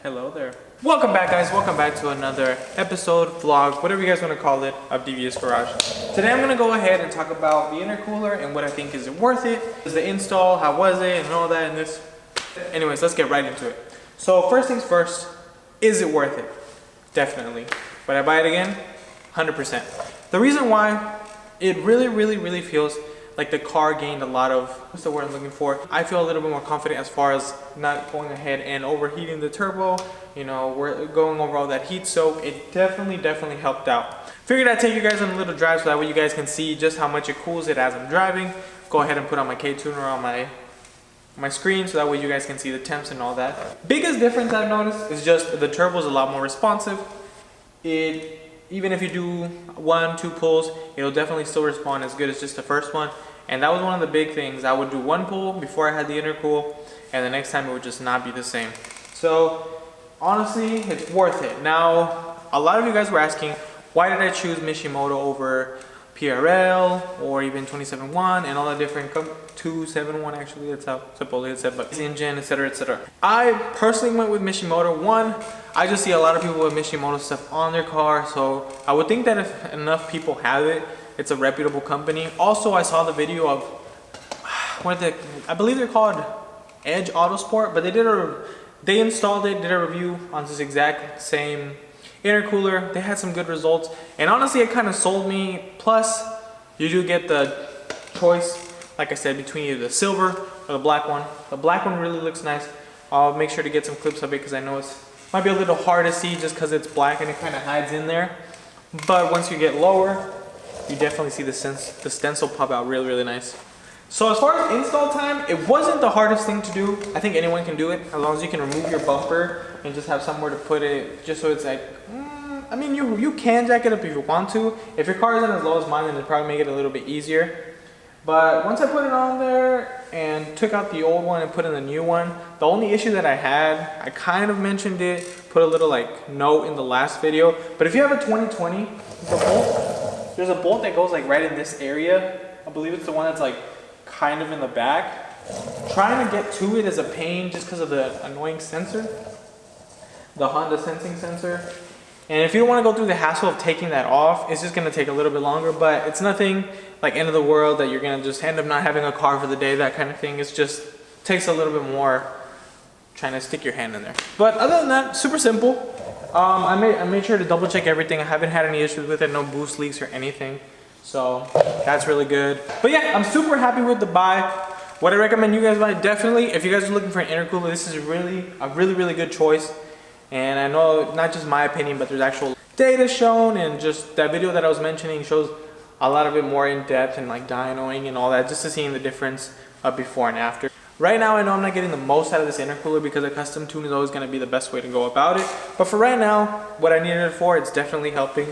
Hello there. Welcome back, guys. Welcome back to another episode, vlog, whatever you guys want to call it, of Devious Garage. Today I'm going to go ahead and talk about the intercooler and what I think is it worth it. Is the install, how was it, and all that and this. Anyways, let's get right into it. So first things first, is it worth it? Definitely. Would I buy it again? 100%. The reason why, it really feels like the car gained a lot of, what's the word I'm looking for? I feel a little bit more confident as far as not going ahead and overheating the turbo. You know, we're going over all that heat soak. It definitely helped out. Figured I'd take you guys on a little drive so that way you guys can see just how much it cools it as I'm driving. Go ahead and put on my K-tuner on my screen so that way you guys can see the temps and all that. Biggest difference I've noticed is just the turbo is a lot more responsive. Even if you do 1-2 pulls, it'll definitely still respond as good as just the first one. And that was one of the big things. I would do 1 pull before I had the intercool, and the next time it would just not be the same. So honestly, it's worth it. Now, a lot of you guys were asking, why did I choose Mishimoto over PRL or even 271 and all the different 271 actually, that's how supposedly it's said, but engine, etc. I personally went with Mishimoto. One, I just see a lot of people with Mishimoto stuff on their car, so I would think that if enough people have it, it's a reputable company. Also, I saw the video of I believe they're called Edge Autosport, but they installed it, did a review on this exact same intercooler. They had some good results, and honestly it kind of sold me. Plus you do get the choice, like I said, between either the silver or the black one. The black one really looks nice. I'll make sure to get some clips of it because I know it might be a little hard to see just because it's black and it kind of hides in there, but once you get lower you definitely see the stencil pop out really nice. So as far as install time, it wasn't the hardest thing to do. I think anyone can do it as long as you can remove your bumper and just have somewhere to put it, just so it's like, I mean, you can jack it up if you want to. If your car isn't as low as mine, then it'll probably make it a little bit easier. But once I put it on there and took out the old one and put in the new one, the only issue that I had, I kind of mentioned it, put a little like note in the last video, but if you have a 2020, there's a bolt that goes like right in this area. I believe it's the one that's like kind of in the back. Trying to get to it is a pain just because of the annoying sensor, the Honda sensing sensor. And if you don't want to go through the hassle of taking that off, it's just going to take a little bit longer, but it's nothing like end of the world that you're going to just end up not having a car for the day, that kind of thing. It's just takes a little bit more trying to stick your hand in there. But other than that, super simple. I made sure to double check everything. I haven't had any issues with it, no boost leaks or anything. So that's really good. But yeah, I'm super happy with the buy. What I recommend you guys buy, definitely, if you guys are looking for an intercooler, this is a really good choice. And I know not just my opinion, but there's actual data shown, and just that video that I was mentioning shows a lot of it more in depth and like dynoing and all that, just to seeing the difference of before and after. Right now, I know I'm not getting the most out of this intercooler because a custom tune is always going to be the best way to go about it. But for right now, what I needed it for, it's definitely helping.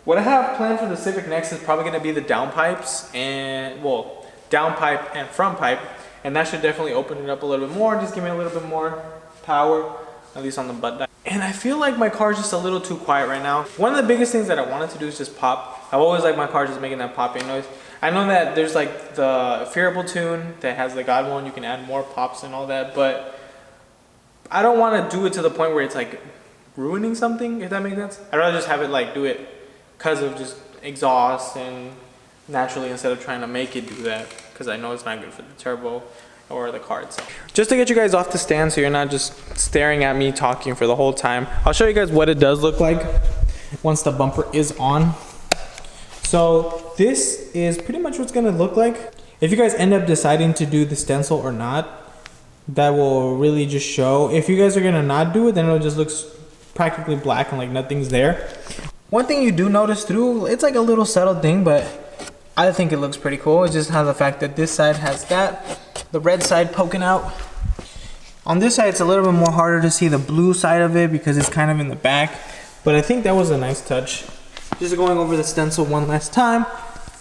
What I have planned for the Civic next is probably going to be the downpipes and, well, downpipe and front pipe. And that should definitely open it up a little bit more, just give me a little bit more power, at least on the butt dial. And I feel like my car is just a little too quiet right now. One of the biggest things that I wanted to do is just pop. I've always liked my car just making that popping noise. I know that there's like the Fearable tune that has the God one, you can add more pops and all that, but I don't want to do it to the point where it's like ruining something, if that makes sense. I'd rather just have it like do it because of just exhaust and naturally, instead of trying to make it do that, because I know it's not good for the turbo or the car itself. Just to get you guys off the stand so you're not just staring at me talking for the whole time, I'll show you guys what it does look like once the bumper is on. So this is pretty much what's gonna look like. If you guys end up deciding to do the stencil or not, that will really just show. If you guys are gonna not do it, then it just looks practically black and like nothing's there. One thing you do notice through, it's like a little subtle thing, but I think it looks pretty cool. It's just how the fact that this side has the red side poking out. On this side, it's a little bit more harder to see the blue side of it because it's kind of in the back, but I think that was a nice touch. Just going over the stencil one last time,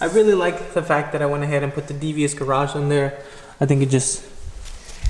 I really like the fact that I went ahead and put the Devious Garage on there. I think it just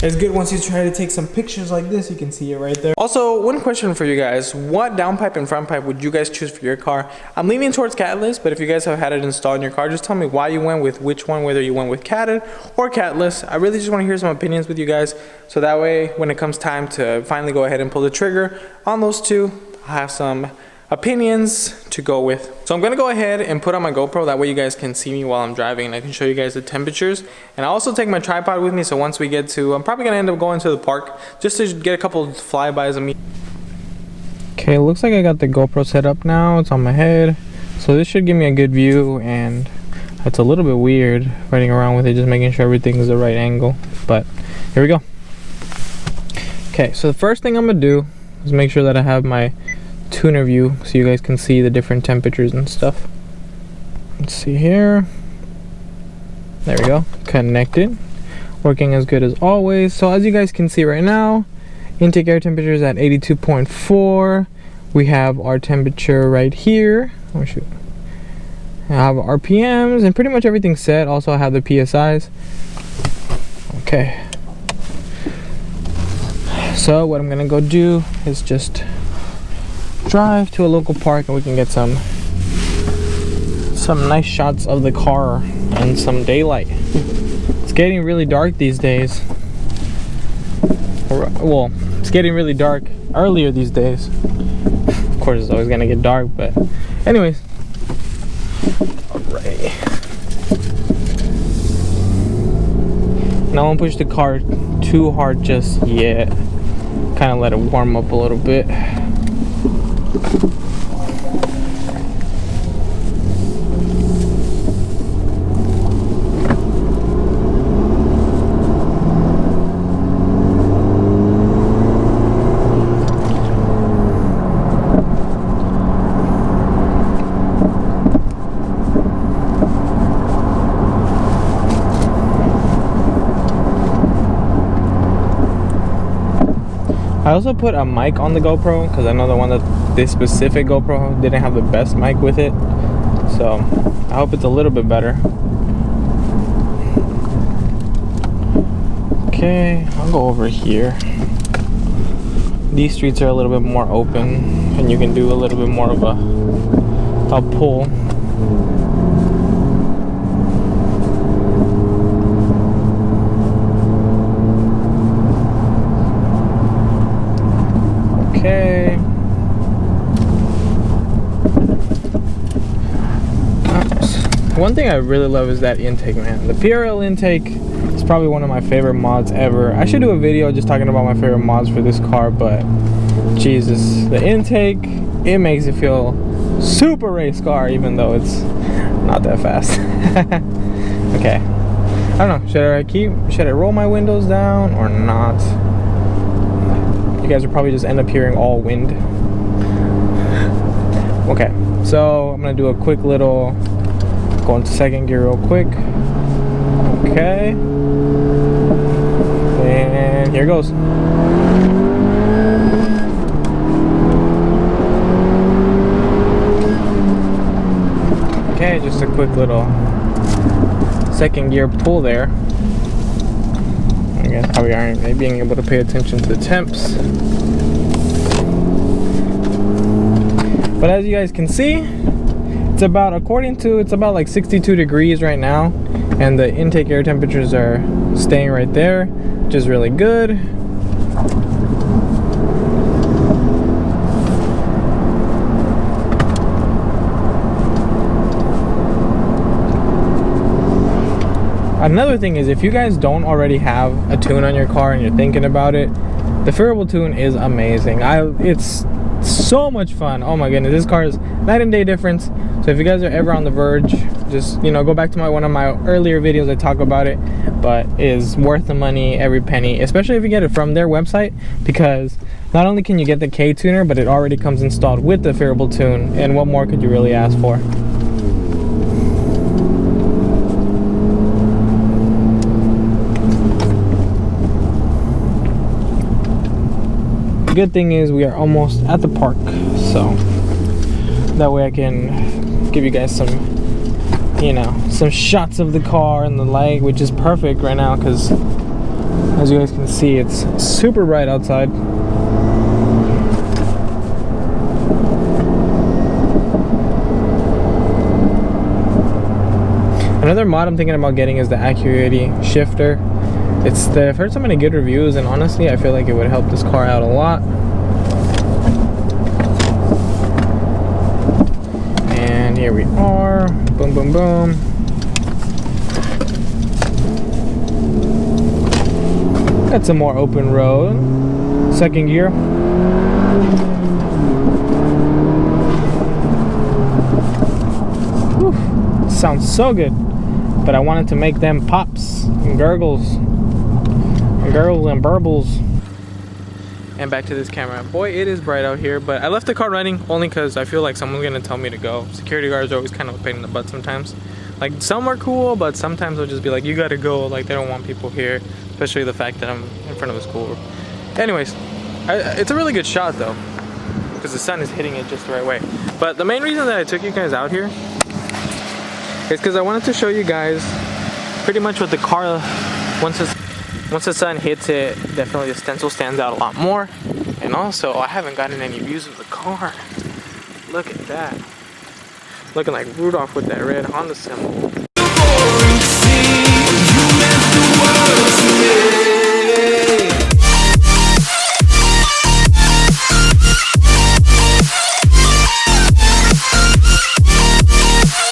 It's good once you try to take some pictures like this, you can see it right there. Also, one question for you guys. What downpipe and front pipe would you guys choose for your car? I'm leaning towards catless, but if you guys have had it installed in your car, just tell me why you went with which one, whether you went with catted or catless. I really just want to hear some opinions with you guys, so that way when it comes time to finally go ahead and pull the trigger on those two, I have some opinions to go with. So I'm gonna go ahead and put on my GoPro, that way you guys can see me while I'm driving and I can show you guys the temperatures. And I also take my tripod with me, so once we get to, I'm probably gonna end up going to the park just to get a couple of flybys of me. Okay, looks like I got the GoPro set up now. It's on my head, so this should give me a good view, and it's a little bit weird riding around with it, just making sure everything is the right angle, but here we go. Okay, so the first thing I'm gonna do is make sure that I have my tuner view so you guys can see the different temperatures and stuff. Let's see here. There we go. Connected. Working as good as always. So as you guys can see right now, intake air temperature is at 82.4. We have our temperature right here. Oh shoot. I have RPMs and pretty much everything set. Also I have the PSIs. Okay. So what I'm gonna go do is just drive to a local park and we can get some nice shots of the car and some daylight. It's getting really dark these days. Well, it's getting really dark earlier these days. Of course it's always gonna get dark, but anyways. Alright. Now I won't push the car too hard just yet. Kind of let it warm up a little bit. I also put a mic on the GoPro because I know the one that this specific GoPro didn't have the best mic with it, so I hope it's a little bit better. Okay, I'll go over here. These streets are a little bit more open and you can do a little bit more of a pull. Okay. One thing I really love is that intake, man. The PRL intake is probably one of my favorite mods ever. I should do a video just talking about my favorite mods for this car, but Jesus, the intake, it makes it feel super race car even though it's not that fast. Okay. I don't know, should I roll my windows down or not? You guys will probably just end up hearing all wind. Okay, so I'm gonna do a quick little, go into second gear real quick. Okay, and here goes. Okay, just a quick little second gear pull there. I guess probably aren't being able to pay attention to the temps. But as you guys can see, it's about, it's about like 62 degrees right now, and the intake air temperatures are staying right there, which is really good. Another thing is, if you guys don't already have a tune on your car and you're thinking about it, the variable tune is amazing. It's so much fun. Oh my goodness, this car is night and day difference. So if you guys are ever on the verge, just, you know, go back to one of my earlier videos. I talk about it, but it is worth the money, every penny, especially if you get it from their website, because not only can you get the K tuner, but it already comes installed with the variable tune, and what more could you really ask for? Good thing is we are almost at the park, so that way I can give you guys some, you know, some shots of the car and the light, which is perfect right now because As you guys can see, it's super bright outside. Another mod I'm thinking about getting is the Acuity shifter. I've heard so many good reviews, and honestly I feel like it would help this car out a lot. And here we are. Boom, boom, boom. Got some more open road. Second gear. Whew. Sounds so good. But I wanted to make them pops and gurgles and burbles. And back to this camera. Boy, it is bright out here, but I left the car running only because I feel like someone's gonna tell me to go. Security guards are always kind of a pain in the butt sometimes. Like, some are cool, but sometimes they'll just be like, you gotta go. Like, they don't want people here, especially the fact that I'm in front of a school. Anyways, it's a really good shot though, because the sun is hitting it just the right way. But the main reason that I took you guys out here is because I wanted to show you guys pretty much what the car, once the sun hits it, definitely the stencil stands out a lot more. And also, I haven't gotten any views of the car. Look at that. Looking like Rudolph with that red Honda symbol.